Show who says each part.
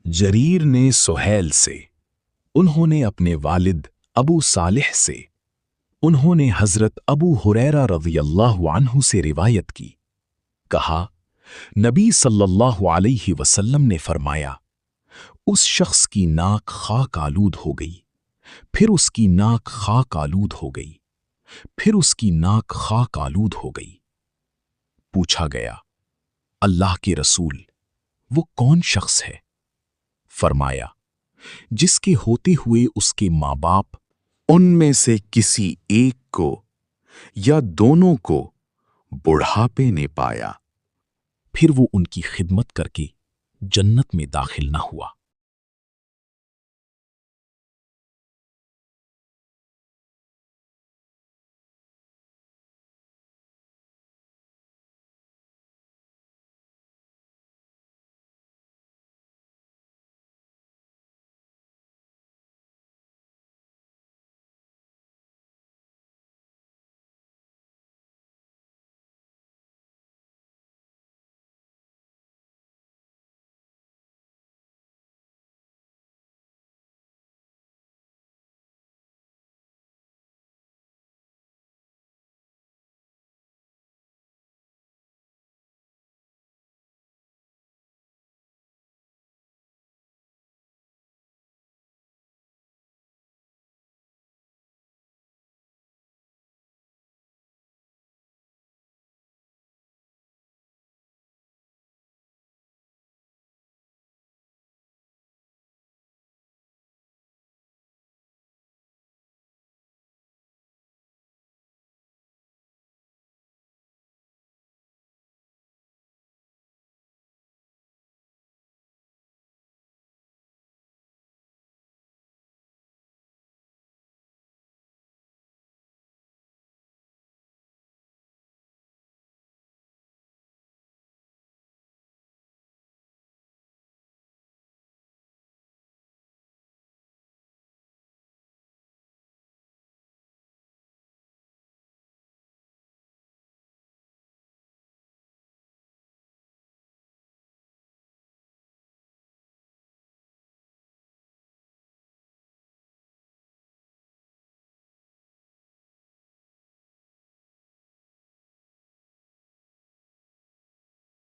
Speaker 1: Jarir ने सुहैल से, उन्होंने अपने वालिद अबू सालिह से, उन्होंने हजरत अबू हुरैरा रज़ियल्लाहु अन्हु से रिवायत की। कहा, नबी सल्लल्लाहु अलैहि वसल्लम ने फरमाया, उस शख्स की नाक खाक आलूद हो गई, फिर उसकी नाक खाक आलूद हो गई, फिर उसकी नाक खाक आलूद हो गई। पूछा गया, अल्लाह के रसूल, वो कौन शख्स है? फरमाया, जिसके होते हुए उसके माँ बाप उनमें से किसी एक को या दोनों को बुढ़ापे ने पाया, फिर वो उनकी खिदमत करके जन्नत में दाखिल न हुआ।